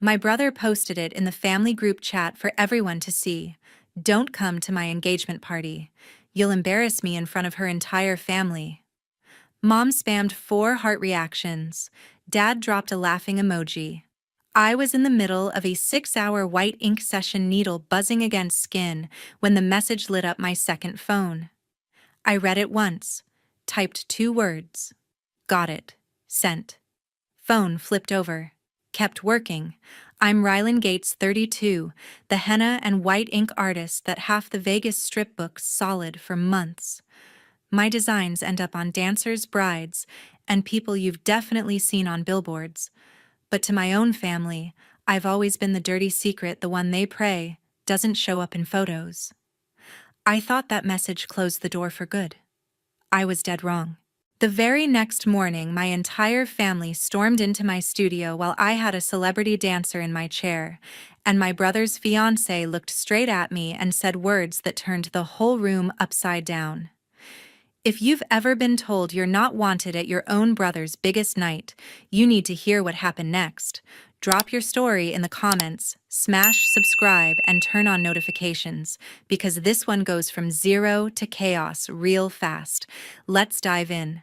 My brother posted it in the family group chat for everyone to see. Don't come to my engagement party. You'll embarrass me in front of her entire family. Mom spammed 4 heart reactions. Dad dropped a laughing emoji. I was in the middle of a 6-hour white ink session, needle buzzing against skin, when the message lit up my second phone. I read it once, typed 2 words. Got it. Sent. Phone flipped over. Kept working. I'm Rylan Gates, 32, the henna and white ink artist that half the Vegas Strip booked solid for months. My designs end up on dancers' brides and people you've definitely seen on billboards. But to my own family, I've always been the dirty secret, the one they pray doesn't show up in photos. I thought that message closed the door for good. I was dead wrong. The very next morning, my entire family stormed into my studio while I had a celebrity dancer in my chair, and my brother's fiancé looked straight at me and said words that turned the whole room upside down. If you've ever been told you're not wanted at your own brother's biggest night, you need to hear what happened next. Drop your story in the comments, smash subscribe, and turn on notifications, because this one goes from zero to chaos real fast. Let's dive in.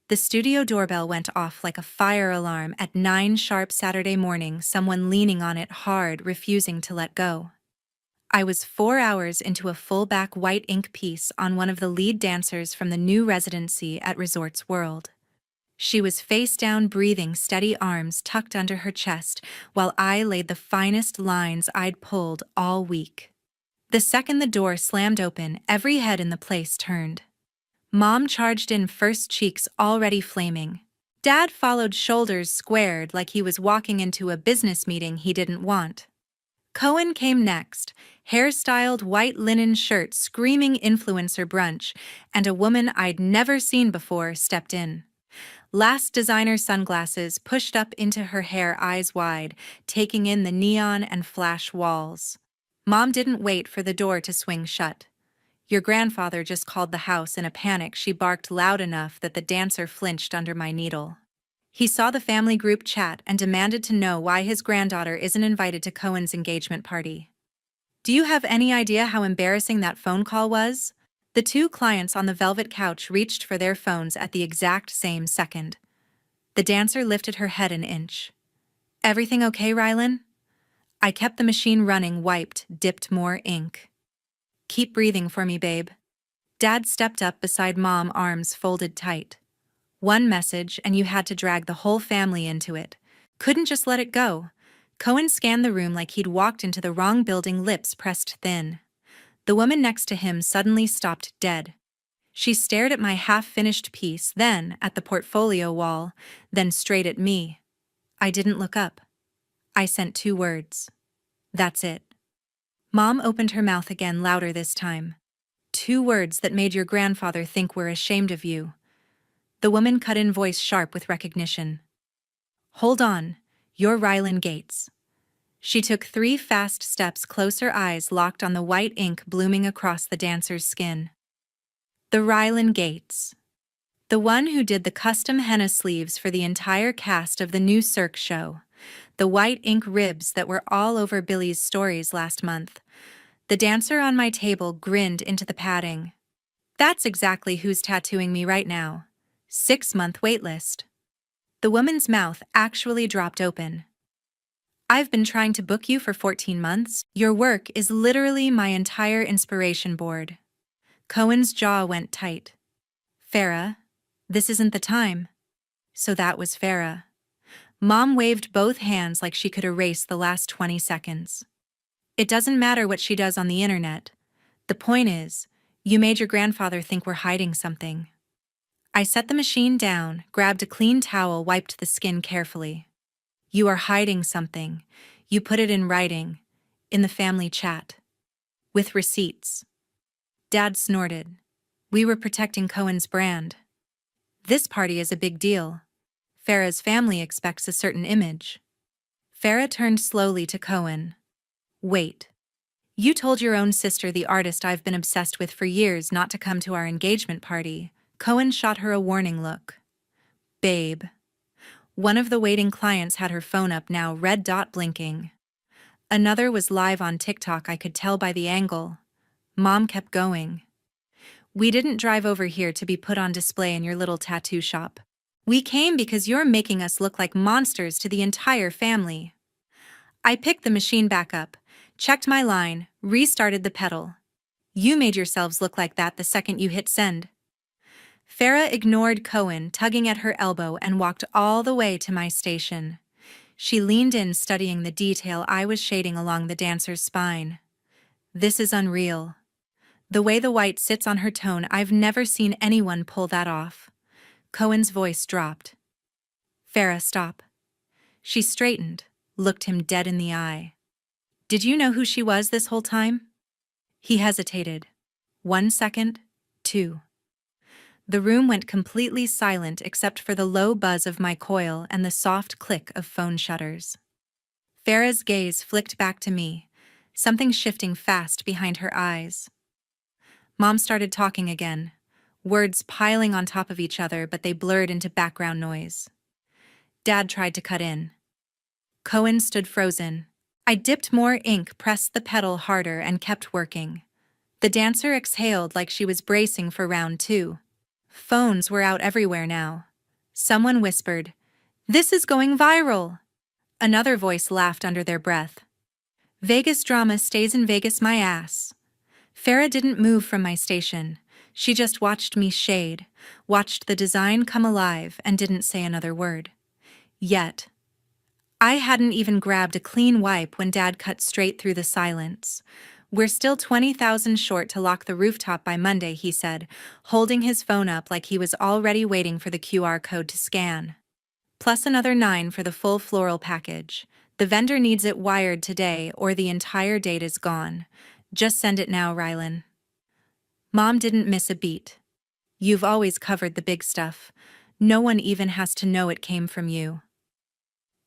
The studio doorbell went off like a fire alarm at 9 sharp Saturday morning, someone leaning on it hard, refusing to let go. I was 4 hours into a full-back white ink piece on one of the lead dancers from the new residency at Resorts World. She was face down, breathing, steady arms tucked under her chest, while I laid the finest lines I'd pulled all week. The second the door slammed open, every head in the place turned. Mom charged in first, cheeks already flaming. Dad followed, shoulders squared like he was walking into a business meeting he didn't want. Cohen came next, hair-styled, white linen shirt, screaming influencer brunch, and a woman I'd never seen before stepped in. Last, designer sunglasses pushed up into her hair, eyes wide, taking in the neon and flash walls. Mom didn't wait for the door to swing shut. Your grandfather just called the house. In a panic, she barked loud enough that the dancer flinched under my needle. He saw the family group chat and demanded to know why his granddaughter isn't invited to Cohen's engagement party. Do you have any idea how embarrassing that phone call was? The 2 clients on the velvet couch reached for their phones at the exact same second. The dancer lifted her head an inch. Everything okay, Rylan? I kept the machine running, wiped, dipped more ink. Keep breathing for me, babe. Dad stepped up beside Mom, arms folded tight. One message, and you had to drag the whole family into it. Couldn't just let it go. Cohen scanned the room like he'd walked into the wrong building, lips pressed thin. The woman next to him suddenly stopped dead. She stared at my half-finished piece, then at the portfolio wall, then straight at me. I didn't look up. I sent 2 words. That's it. Mom opened her mouth again, louder this time. 2 words that made your grandfather think we're ashamed of you. The woman cut in, voice sharp with recognition. Hold on, you're Rylan Gates. She took 3 fast steps closer, eyes locked on the white ink blooming across the dancer's skin. The Rylan Gates. The one who did the custom henna sleeves for the entire cast of the new Cirque show. The white ink ribs that were all over Billy's stories last month. The dancer on my table grinned into the padding. That's exactly who's tattooing me right now. 6-month waitlist. The woman's mouth actually dropped open. I've been trying to book you for 14 months. Your work is literally my entire inspiration board. Cohen's jaw went tight. Farah, this isn't the time. So that was Farah. Mom waved both hands like she could erase the last 20 seconds. It doesn't matter what she does on the internet. The point is, you made your grandfather think we're hiding something. I set the machine down, grabbed a clean towel, wiped the skin carefully. You are hiding something. You put it in writing, in the family chat. With receipts. Dad snorted. We were protecting Cohen's brand. This party is a big deal. Farah's family expects a certain image. Farah turned slowly to Cohen. Wait. You told your own sister, the artist I've been obsessed with for years, not to come to our engagement party. Cohen shot her a warning look. Babe. One of the waiting clients had her phone up now, red dot blinking. Another was live on TikTok, I could tell by the angle. Mom kept going. We didn't drive over here to be put on display in your little tattoo shop. We came because you're making us look like monsters to the entire family. I picked the machine back up, checked my line, restarted the pedal. You made yourselves look like that the second you hit send. Farah ignored Cohen tugging at her elbow and walked all the way to my station. She leaned in, studying the detail I was shading along the dancer's spine. This is unreal. The way the white sits on her tone, I've never seen anyone pull that off. Cohen's voice dropped. Farah, stop. She straightened, looked him dead in the eye. Did you know who she was this whole time? He hesitated. 1 second, 2. The room went completely silent except for the low buzz of my coil and the soft click of phone shutters. Farah's gaze flicked back to me, something shifting fast behind her eyes. Mom started talking again, words piling on top of each other, but they blurred into background noise. Dad tried to cut in. Cohen stood frozen. I dipped more ink, pressed the pedal harder, and kept working. The dancer exhaled like she was bracing for round 2. Phones were out everywhere now. Someone whispered, "This is going viral." Another voice laughed under their breath. "Vegas drama stays in Vegas, my ass." Farah didn't move from my station. She just watched me shade, watched the design come alive, and didn't say another word. Yet, I hadn't even grabbed a clean wipe when Dad cut straight through the silence. "We're still 20,000 short to lock the rooftop by Monday," he said, holding his phone up like he was already waiting for the QR code to scan. "Plus another 9 for the full floral package. The vendor needs it wired today or the entire date is gone. Just send it now, Rylan." Mom didn't miss a beat. "You've always covered the big stuff. No one even has to know it came from you."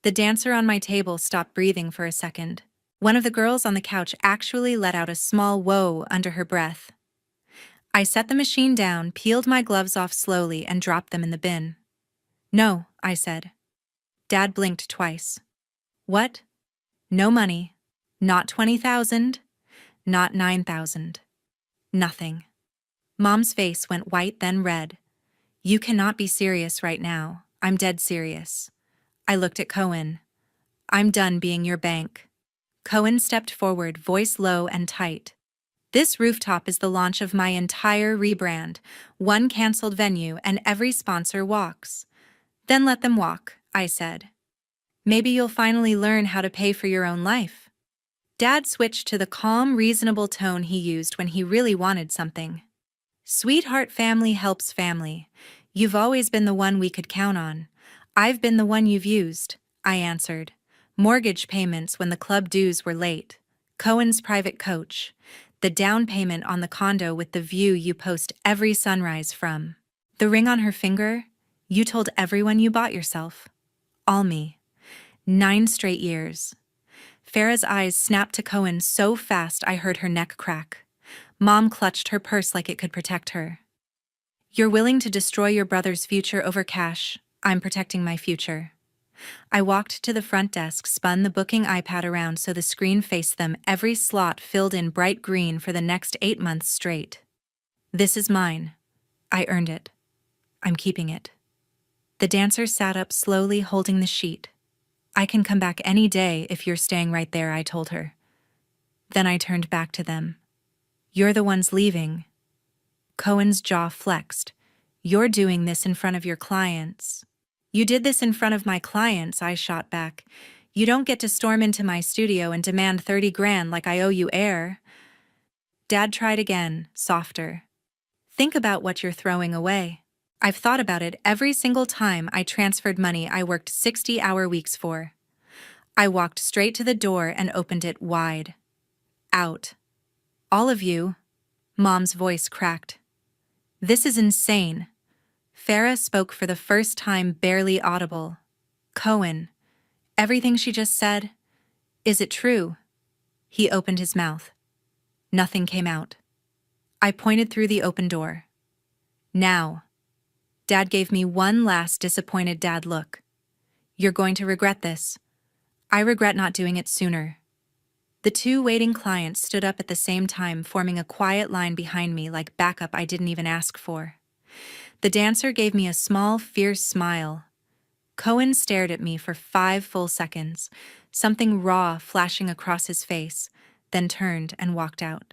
The dancer on my table stopped breathing for a second. One of the girls on the couch actually let out a small whoa under her breath. I set the machine down, peeled my gloves off slowly, and dropped them in the bin. "No," I said. Dad blinked twice. "What?" "No money. Not 20,000. Not 9,000. Nothing." Mom's face went white, then red. "You cannot be serious right now." "I'm dead serious." I looked at Cohen. "I'm done being your bank." Cohen stepped forward, voice low and tight. "This rooftop is the launch of my entire rebrand. One canceled venue and every sponsor walks." "Then let them walk," I said. "Maybe you'll finally learn how to pay for your own life." Dad switched to the calm, reasonable tone he used when he really wanted something. "Sweetheart, family helps family. You've always been the one we could count on. I've been the one you've used," I answered. "Mortgage payments when the club dues were late. Cohen's private coach. The down payment on the condo with the view you post every sunrise from. The ring on her finger, you told everyone you bought yourself. All me. 9 straight years." Farah's eyes snapped to Cohen so fast I heard her neck crack. Mom clutched her purse like it could protect her. "You're willing to destroy your brother's future over cash. I'm protecting my future." I walked to the front desk, spun the booking iPad around so the screen faced them, every slot filled in bright green for the next 8 months straight. "This is mine. I earned it. I'm keeping it." The dancer sat up slowly, holding the sheet. "I can come back any day if you're staying right there," I told her. Then I turned back to them. "You're the ones leaving." Cohen's jaw flexed. "You're doing this in front of your clients." "You did this in front of my clients," I shot back. "You don't get to storm into my studio and demand 30 grand like I owe you air." Dad tried again, softer. "Think about what you're throwing away." "I've thought about it every single time I transferred money I worked 60-hour weeks for." I walked straight to the door and opened it wide. "Out. All of you." Mom's voice cracked. "This is insane." Farah spoke for the first time, barely audible. "Cohen, everything she just said, is it true?" He opened his mouth. Nothing came out. I pointed through the open door. "Now." Dad gave me one last disappointed dad look. You're going to regret this. I regret not doing it sooner. The two waiting clients stood up at the same time, forming a quiet line behind me like backup I didn't even ask for. The dancer gave me a small, fierce smile. Cohen stared at me for 5 full seconds, something raw flashing across his face, then turned and walked out.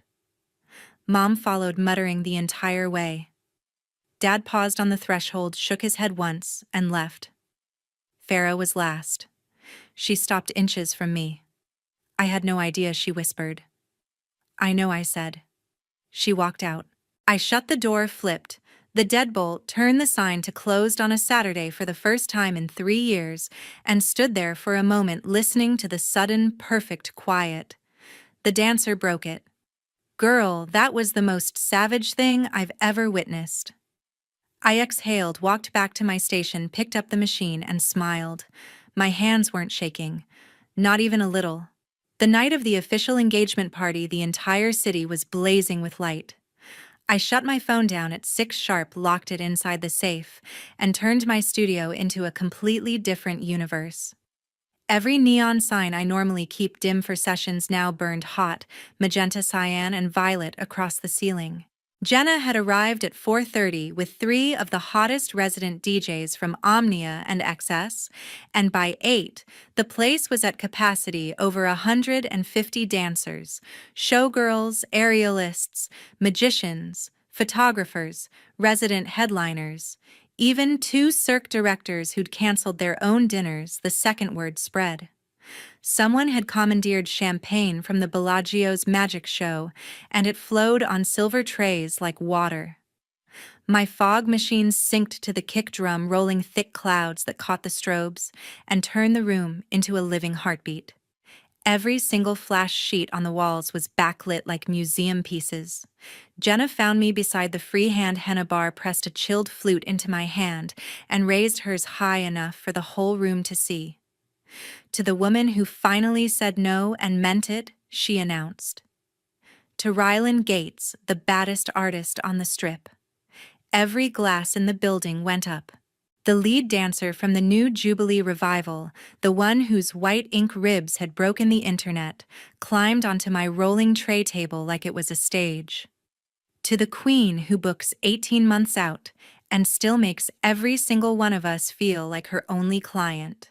Mom followed, muttering the entire way. Dad paused on the threshold, shook his head once, and left. Farah was last. She stopped inches from me. I had no idea, she whispered. I know, I said. She walked out. I shut the door, flipped the deadbolt, turned the sign to closed on a Saturday for the first time in 3 years, and stood there for a moment listening to the sudden, perfect quiet. The dancer broke it. Girl, that was the most savage thing I've ever witnessed. I exhaled, walked back to my station, picked up the machine, and smiled. My hands weren't shaking. Not even a little. The night of the official engagement party, the entire city was blazing with light. I shut my phone down at 6 sharp, locked it inside the safe, and turned my studio into a completely different universe. Every neon sign I normally keep dim for sessions now burned hot, magenta, cyan, and violet across the ceiling. Jenna had arrived at 4:30 with 3 of the hottest resident DJs from Omnia and XS, and by 8, the place was at capacity, over 150 dancers, showgirls, aerialists, magicians, photographers, resident headliners, even 2 Cirque directors who'd canceled their own dinners. The second word spread. Someone had commandeered champagne from the Bellagio's magic show, and it flowed on silver trays like water. My fog machine synced to the kick drum, rolling thick clouds that caught the strobes and turned the room into a living heartbeat. Every single flash sheet on the walls was backlit like museum pieces. Jenna found me beside the freehand henna bar, pressed a chilled flute into my hand, and raised hers high enough for the whole room to see. To the woman who finally said no and meant it, she announced. To Rylan Gates, the baddest artist on the strip. Every glass in the building went up. The lead dancer from the new Jubilee revival, the one whose white ink ribs had broken the internet, climbed onto my rolling tray table like it was a stage. To the queen who books 18 months out and still makes every single one of us feel like her only client.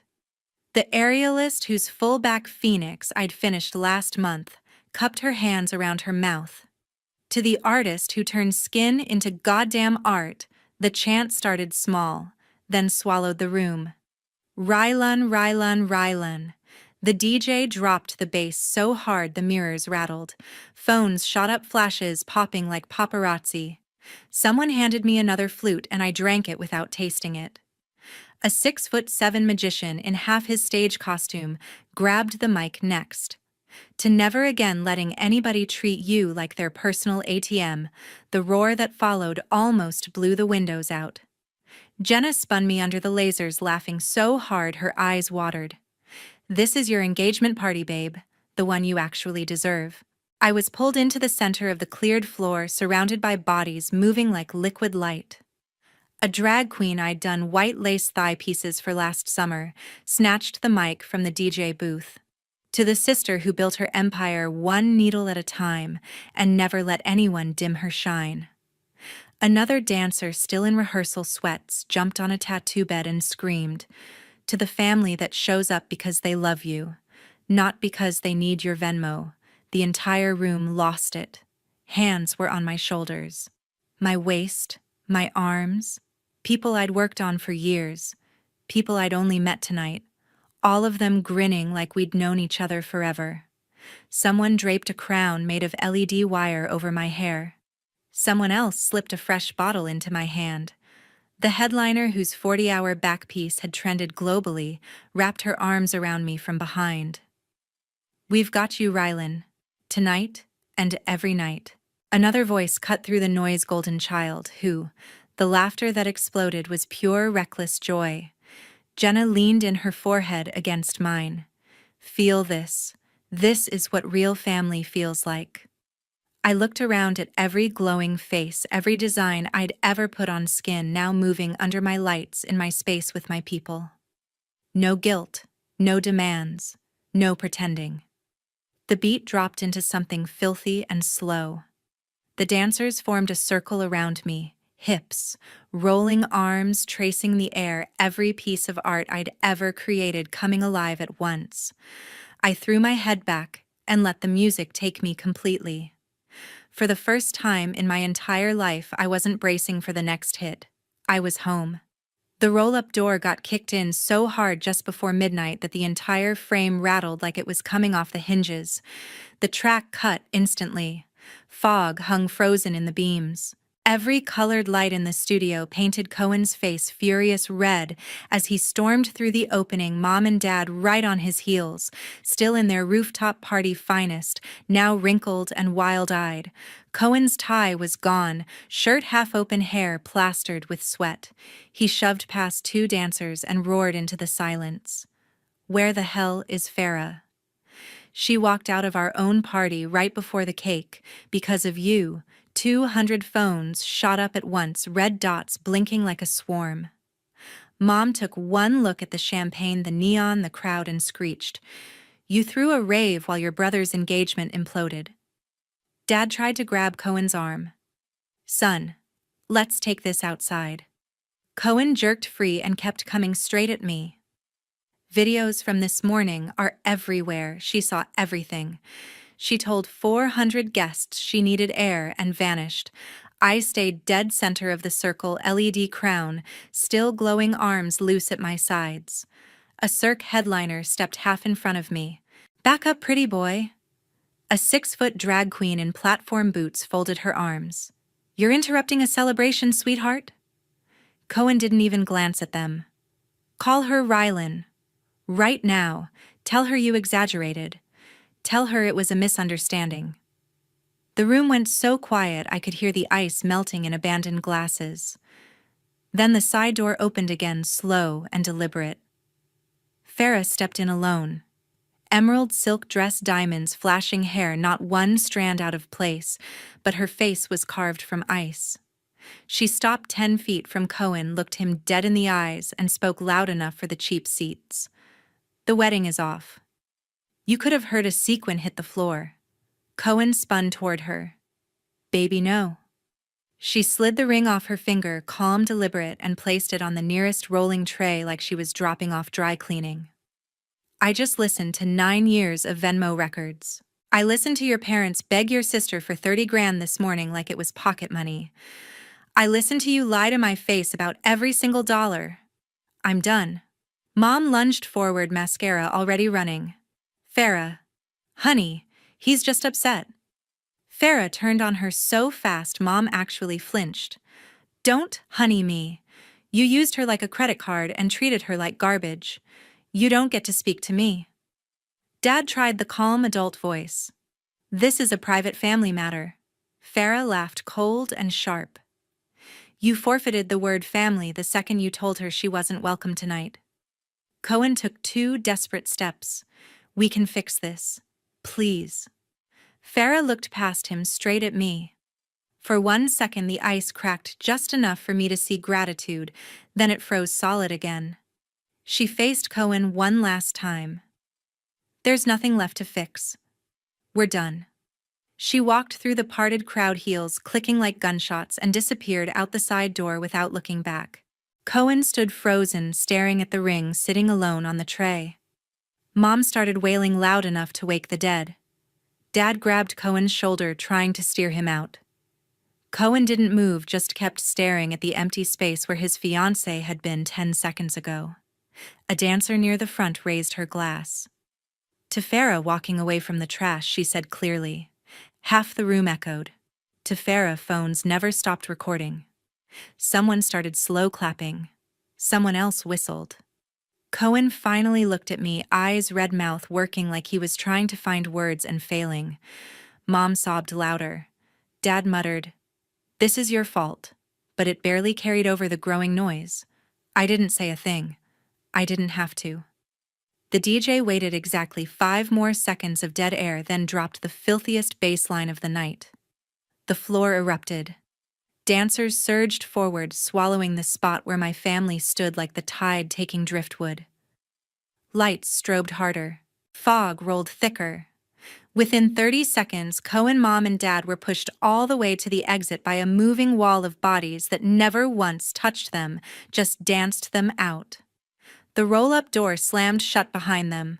The aerialist whose full-back phoenix I'd finished last month cupped her hands around her mouth. To the artist who turned skin into goddamn art, the chant started small, then swallowed the room. Rylan, Rylan, Rylan. The DJ dropped the bass so hard the mirrors rattled. Phones shot up, flashes popping like paparazzi. Someone handed me another flute and I drank it without tasting it. A 6'7" magician in half his stage costume grabbed the mic next. To never again letting anybody treat you like their personal ATM, the roar that followed almost blew the windows out. Jenna spun me under the lasers, laughing so hard her eyes watered. This is your engagement party, babe, the one you actually deserve. I was pulled into the center of the cleared floor, surrounded by bodies moving like liquid light. A drag queen I'd done white lace thigh pieces for last summer snatched the mic from the DJ booth. To the sister who built her empire one needle at a time and never let anyone dim her shine. Another dancer, still in rehearsal sweats, jumped on a tattoo bed and screamed. To the family that shows up because they love you, not because they need your Venmo. The entire room lost it. Hands were on my shoulders, my waist, my arms. People I'd worked on for years, people I'd only met tonight, all of them grinning like we'd known each other forever. Someone draped a crown made of LED wire over my hair. Someone else slipped a fresh bottle into my hand. The headliner, whose 40-hour back piece had trended globally, wrapped her arms around me from behind. We've got you, Rylan. Tonight and every night. Another voice cut through the noise, golden child, who, the laughter that exploded was pure, reckless joy. Jenna leaned in, her forehead against mine. Feel this. This is what real family feels like. I looked around at every glowing face, every design I'd ever put on skin now moving under my lights in my space with my people. No guilt, no demands, no pretending. The beat dropped into something filthy and slow. The dancers formed a circle around me, hips, rolling arms tracing the air, every piece of art I'd ever created coming alive at once. I threw my head back and let the music take me completely. For the first time in my entire life, I wasn't bracing for the next hit. I was home. The roll-up door got kicked in so hard just before midnight that the entire frame rattled like it was coming off the hinges. The track cut instantly. Fog hung frozen in the beams. Every colored light in the studio painted Cohen's face furious red as he stormed through the opening, Mom and Dad right on his heels, still in their rooftop party finest, now wrinkled and wild-eyed. Cohen's tie was gone, shirt half-open, hair plastered with sweat. He shoved past two dancers and roared into the silence. "Where the hell is Farah? She walked out of our own party right before the cake. Because of you, 200 phones shot up at once, red dots blinking like a swarm." Mom took one look at the champagne, the neon, the crowd, and screeched, "You threw a rave while your brother's engagement imploded." Dad tried to grab Cohen's arm. "Son, let's take this outside." Cohen jerked free and kept coming straight at me. "Videos from this morning are everywhere. She saw everything. She told 400 guests she needed air and vanished. I stayed dead center of the circle, LED crown, still glowing arms loose at my sides. A Cirque headliner stepped half in front of me. Back up, pretty boy." A 6-foot drag queen in platform boots folded her arms. "You're interrupting a celebration, sweetheart." Cohen didn't even glance at them. "Call her Rylan. Right now. Tell her you exaggerated. Tell her it was a misunderstanding." The room went so quiet I could hear the ice melting in abandoned glasses. Then the side door opened again, slow and deliberate. Farah stepped in alone. Emerald silk dress, diamonds, flashing hair, not one strand out of place, but her face was carved from ice. She stopped 10 feet from Cohen, looked him dead in the eyes, and spoke loud enough for the cheap seats. "The wedding is off." You could have heard a sequin hit the floor. Cohen spun toward her. "Baby, no." She slid the ring off her finger, calm, deliberate, and placed it on the nearest rolling tray like she was dropping off dry cleaning. "I just listened to 9 years of Venmo records. I listened to your parents beg your sister for 30 grand this morning like it was pocket money. I listened to you lie to my face about every single dollar. I'm done." Mom lunged forward, mascara already running. "Farah. Honey, he's just upset." Farah turned on her so fast Mom actually flinched. "Don't honey me. You used her like a credit card and treated her like garbage. You don't get to speak to me." Dad tried the calm adult voice. "This is a private family matter." Farah laughed cold and sharp. "You forfeited the word family the second you told her she wasn't welcome tonight." Cohen took 2 desperate steps. "We can fix this. Please." Farah looked past him straight at me. For 1 second the ice cracked just enough for me to see gratitude, then it froze solid again. She faced Cohen one last time. "There's nothing left to fix. We're done." She walked through the parted crowd, heels clicking like gunshots, and disappeared out the side door without looking back. Cohen stood frozen, staring at the ring sitting alone on the tray. Mom started wailing loud enough to wake the dead. Dad grabbed Cohen's shoulder, trying to steer him out. Cohen didn't move, just kept staring at the empty space where his fiancée had been 10 seconds ago. A dancer near the front raised her glass. To Farah walking away from the trash, she said clearly. Half the room echoed. To Farah, phones never stopped recording. Someone started slow clapping. Someone else whistled. Cohen finally looked at me, eyes red, mouth working like he was trying to find words and failing. Mom sobbed louder. Dad muttered, "This is your fault," but it barely carried over the growing noise. I didn't say a thing. I didn't have to. The DJ waited exactly 5 more seconds of dead air, then dropped the filthiest bass line of the night. The floor erupted. Dancers surged forward, swallowing the spot where my family stood like the tide taking driftwood. Lights strobed harder. Fog rolled thicker. Within 30 seconds, Cohen mom and dad were pushed all the way to the exit by a moving wall of bodies that never once touched them, just danced them out. The roll-up door slammed shut behind them.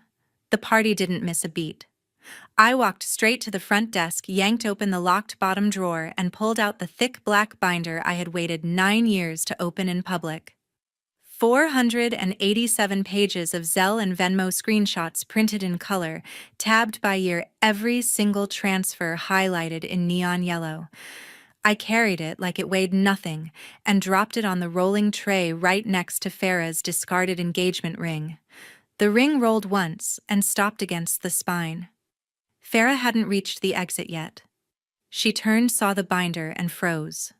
The party didn't miss a beat. I walked straight to the front desk, yanked open the locked bottom drawer, and pulled out the thick black binder I had waited 9 years to open in public. 487 pages of Zelle and Venmo screenshots printed in color, tabbed by year, every single transfer highlighted in neon yellow. I carried it like it weighed nothing and dropped it on the rolling tray right next to Farah's discarded engagement ring. The ring rolled once and stopped against the spine. Farah hadn't reached the exit yet. She turned, saw the binder, and froze.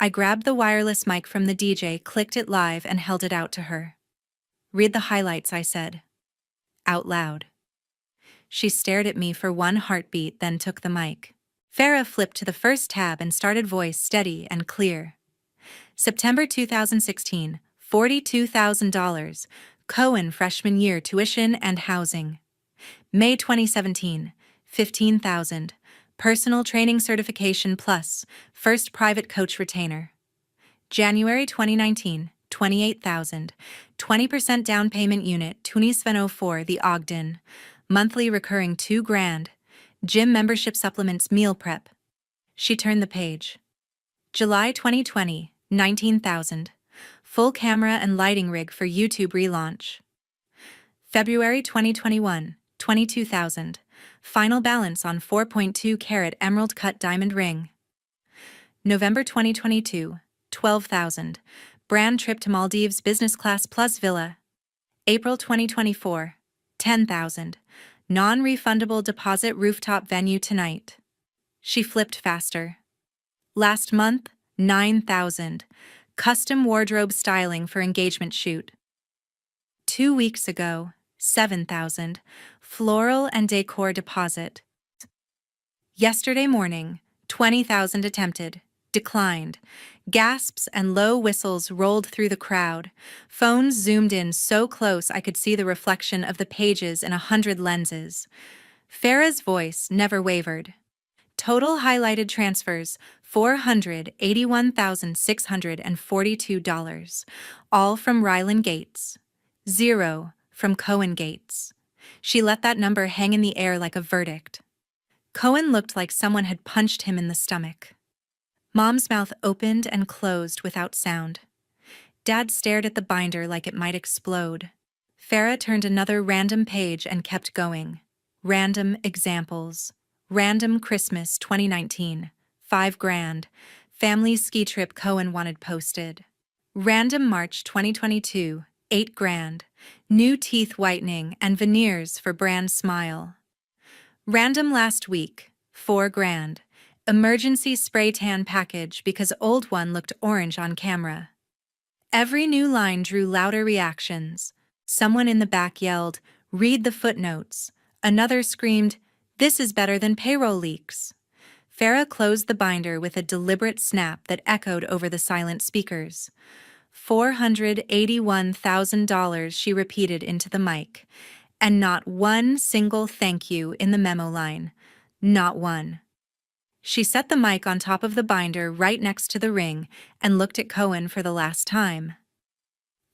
I grabbed the wireless mic from the DJ, clicked it live, and held it out to her. "Read the highlights," I said. Out loud. She stared at me for one heartbeat, then took the mic. Farah flipped to the first tab and started, voice steady and clear. September 2016, $42,000. Cohen freshman year tuition and housing. May 2017, $15,000. Personal training certification plus, first private coach retainer. January 2019, $28,000. 20% down payment unit, Tunisven04 The Ogden. Monthly recurring $2,000. Gym membership supplements, meal prep. She turned the page. July 2020, $19,000. Full camera and lighting rig for YouTube relaunch. February 2021, $22,000. Final balance on 4.2-carat emerald cut diamond ring. November 2022, $12,000. Brand trip to Maldives business class plus villa. April 2024, $10,000. Non-refundable deposit rooftop venue tonight. She flipped faster. Last month, $9,000. Custom wardrobe styling for engagement shoot. 2 weeks ago, $7,000. Floral and decor deposit. Yesterday morning, $20,000 attempted. Declined. Gasps and low whistles rolled through the crowd. Phones zoomed in so close I could see the reflection of the pages in 100 lenses. Farah's voice never wavered. Total highlighted transfers, $481,642. All from Rylan Gates. 0 from Cohen Gates. She let that number hang in the air like a verdict. Cohen looked like someone had punched him in the stomach. Mom's mouth opened and closed without sound. Dad stared at the binder like it might explode. Farah turned another random page and kept going. Random examples. Random Christmas 2019, $5,000. Family ski trip Cohen wanted posted. Random March 2022, $8,000. New teeth whitening and veneers for brand smile. Random last week, $4,000. Emergency spray tan package because old one looked orange on camera. Every new line drew louder reactions. Someone in the back yelled, "Read the footnotes." Another screamed, "This is better than payroll leaks." Farah closed the binder with a deliberate snap that echoed over the silent speakers. $481,000, she repeated into the mic. And not one single thank you in the memo line. Not one. She set the mic on top of the binder right next to the ring and looked at Cohen for the last time.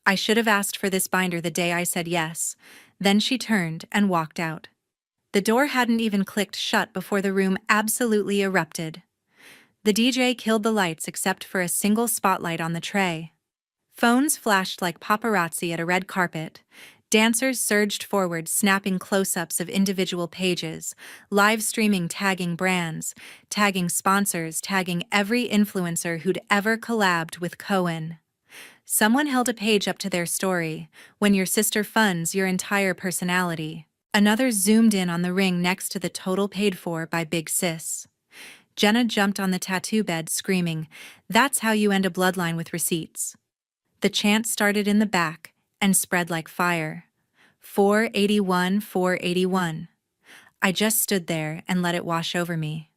"I should have asked for this binder the day I said yes." Then she turned and walked out. The door hadn't even clicked shut before the room absolutely erupted. The DJ killed the lights except for a single spotlight on the tray. Phones flashed like paparazzi at a red carpet. Dancers surged forward, snapping close-ups of individual pages, live streaming, tagging brands, tagging sponsors, tagging every influencer who'd ever collabed with Cohen. Someone held a page up to their story, "When your sister funds your entire personality." Another zoomed in on the ring next to the total paid for by Big Sis. Jenna jumped on the tattoo bed, screaming, "That's how you end a bloodline with receipts." The chant started in the back and spread like fire. 481, 481. I just stood there and let it wash over me.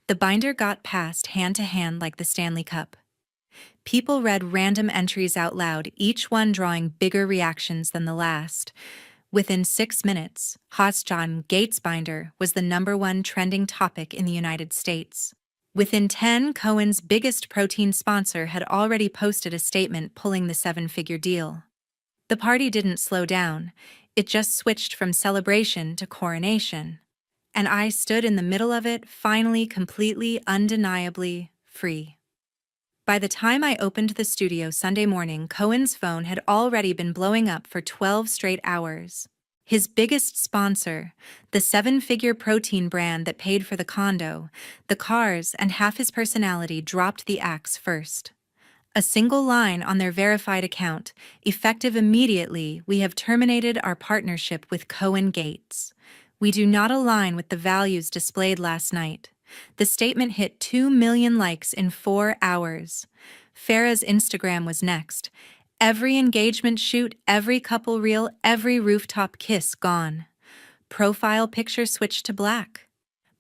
The binder got passed hand to hand like the Stanley Cup. People read random entries out loud, each one drawing bigger reactions than the last. Within 6 minutes, John Gates binder was the #1 trending topic in the United States. Within 10, Cohen's biggest protein sponsor had already posted a statement pulling the 7-figure deal. The party didn't slow down, it just switched from celebration to coronation. And I stood in the middle of it, finally, completely, undeniably free. By the time I opened the studio Sunday morning, Cohen's phone had already been blowing up for 12 straight hours. His biggest sponsor, the 7-figure protein brand that paid for the condo, the cars, and half his personality, dropped the axe first. A single line on their verified account, effective immediately, "We have terminated our partnership with Cohen Gates. We do not align with the values displayed last night." The statement hit 2 million likes in 4 hours. Farrah's Instagram was next. Every engagement shoot, every couple reel, every rooftop kiss gone. Profile picture switched to black.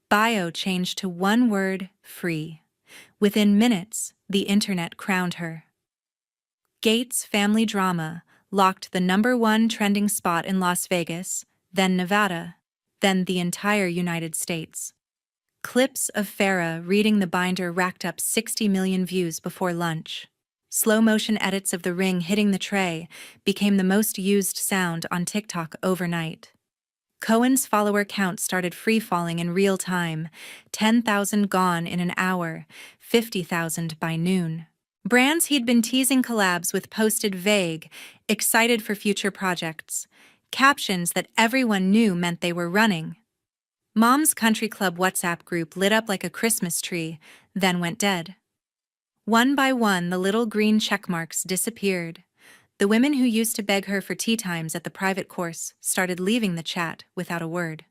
Bio changed to one word: free. Within minutes, the internet crowned her. Gates' family drama locked the #1 trending spot in Las Vegas, then Nevada, then the entire United States. Clips of Farrah reading the binder racked up 60 million views before lunch. Slow-motion edits of the ring hitting the tray became the most used sound on TikTok overnight. Cohen's follower count started free-falling in real time, 10,000 gone in an hour, 50,000 by noon. Brands he'd been teasing collabs with posted vague, excited for future projects, captions that everyone knew meant they were running. Mom's Country Club WhatsApp group lit up like a Christmas tree, then went dead. One by one, the little green checkmarks disappeared. The women who used to beg her for tea times at the private course started leaving the chat without a word.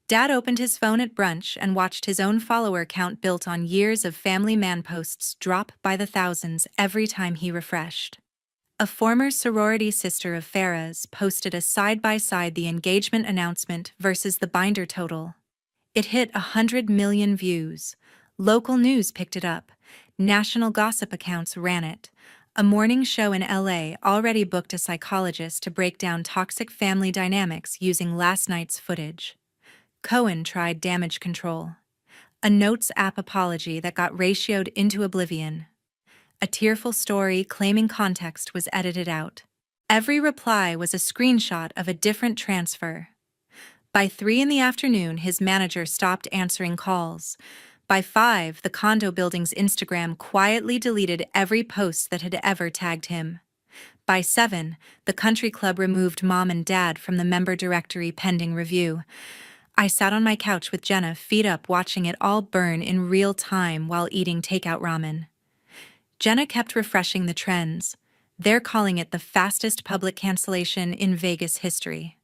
Dad opened his phone at brunch and watched his own follower count built on years of family man posts drop by the thousands every time he refreshed. A former sorority sister of Farrah's posted a side-by-side the engagement announcement versus the binder total. It hit 100 million views. Local news picked it up. National gossip accounts ran it. A morning show in LA already booked a psychologist to break down toxic family dynamics using last night's footage. Cohen tried damage control. A Notes app apology that got ratioed into oblivion. A tearful story claiming context was edited out. Every reply was a screenshot of a different transfer. By 3 in the afternoon, his manager stopped answering calls. By 5, the condo building's Instagram quietly deleted every post that had ever tagged him. By 7, the country club removed Mom and Dad from the member directory pending review. I sat on my couch with Jenna, feet up, watching it all burn in real time while eating takeout ramen. Jenna kept refreshing the trends. They're calling it the fastest public cancellation in Vegas history.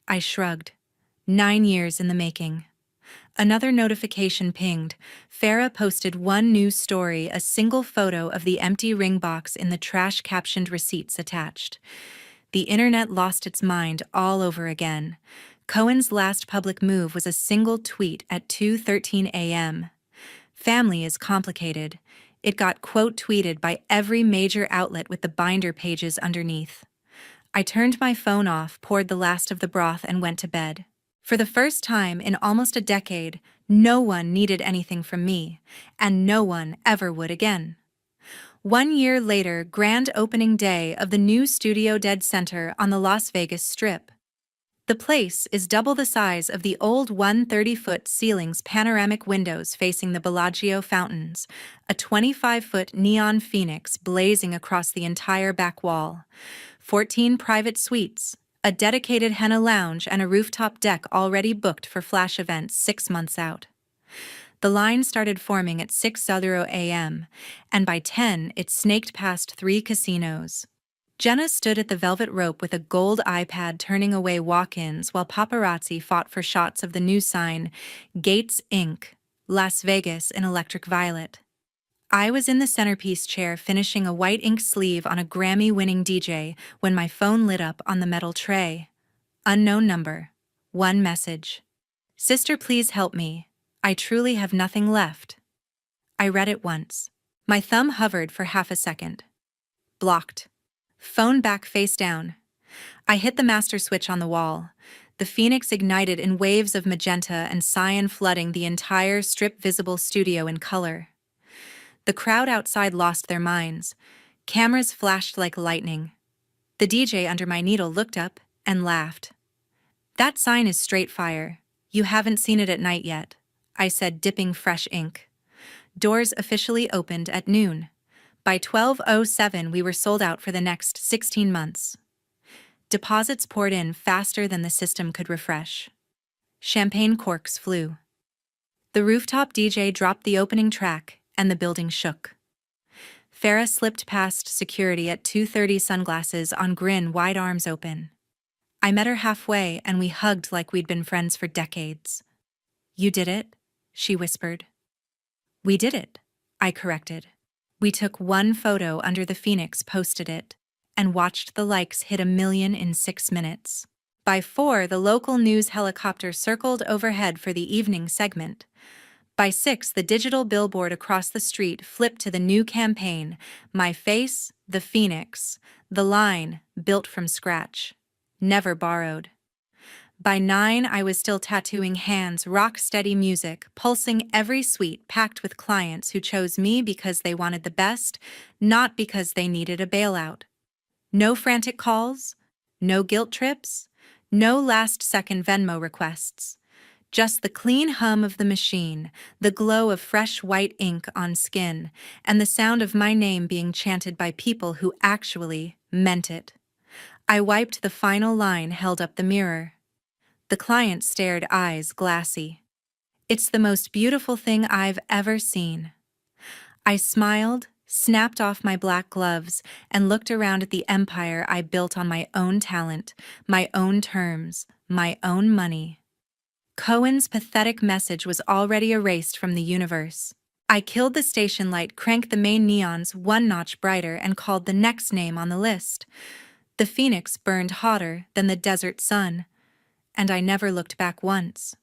I shrugged. 9 years in the making. Another notification pinged. Farrah posted one news story, a single photo of the empty ring box in the trash captioned receipts attached. The internet lost its mind all over again. Cohen's last public move was a single tweet at 2:13 a.m. Family is complicated. It got quote tweeted by every major outlet with the binder pages underneath. I turned my phone off, poured the last of the broth, and went to bed. For the first time in almost a decade, no one needed anything from me, and no one ever would again. 1 year later, grand opening day of the new Studio Dead Center on the Las Vegas Strip. The place is double the size of the old 130-foot ceiling's panoramic windows facing the Bellagio fountains, a 25-foot neon phoenix blazing across the entire back wall, 14 private suites, a dedicated henna lounge, and a rooftop deck already booked for flash events 6 months out. The line started forming at 6:00 a.m., and by 10 it snaked past 3 casinos. Jenna stood at the velvet rope with a gold iPad turning away walk-ins while paparazzi fought for shots of the new sign, Gates Inc., Las Vegas in electric violet. I was in the centerpiece chair finishing a white ink sleeve on a Grammy-winning DJ when my phone lit up on the metal tray. Unknown number. One message. "Sister, please help me. I truly have nothing left." I read it once. My thumb hovered for half a second. Blocked. Phone back face down. I hit the master switch on the wall. The phoenix ignited in waves of magenta and cyan, flooding the entire strip-visible studio in color. The crowd outside lost their minds. Cameras flashed like lightning. The DJ under my needle looked up and laughed. "That sign is straight fire. You haven't seen it at night yet," I said, dipping fresh ink. Doors officially opened at noon. By 12:07, we were sold out for the next 16 months. Deposits poured in faster than the system could refresh. Champagne corks flew. The rooftop DJ dropped the opening track, and the building shook. Farah slipped past security at 2:30, sunglasses on, grin, wide arms open. I met her halfway, and we hugged like we'd been friends for decades. "You did it?" she whispered. "We did it," I corrected. We took one photo under the phoenix, posted it, and watched the likes hit 1 million in 6 minutes. By 4, the local news helicopter circled overhead for the evening segment. By 6, the digital billboard across the street flipped to the new campaign, "My face, the phoenix," the line, built from scratch. Never borrowed. By 9, I was still tattooing hands, rock-steady music, pulsing every suite, packed with clients who chose me because they wanted the best, not because they needed a bailout. No frantic calls, no guilt trips, no last-second Venmo requests. Just the clean hum of the machine, the glow of fresh white ink on skin, and the sound of my name being chanted by people who actually meant it. I wiped the final line, held up the mirror. The client stared, eyes glassy. "It's the most beautiful thing I've ever seen." I smiled, snapped off my black gloves, and looked around at the empire I built on my own talent, my own terms, my own money. Cohen's pathetic message was already erased from the universe. I killed the station light, cranked the main neons one notch brighter, and called the next name on the list. The phoenix burned hotter than the desert sun, and I never looked back once.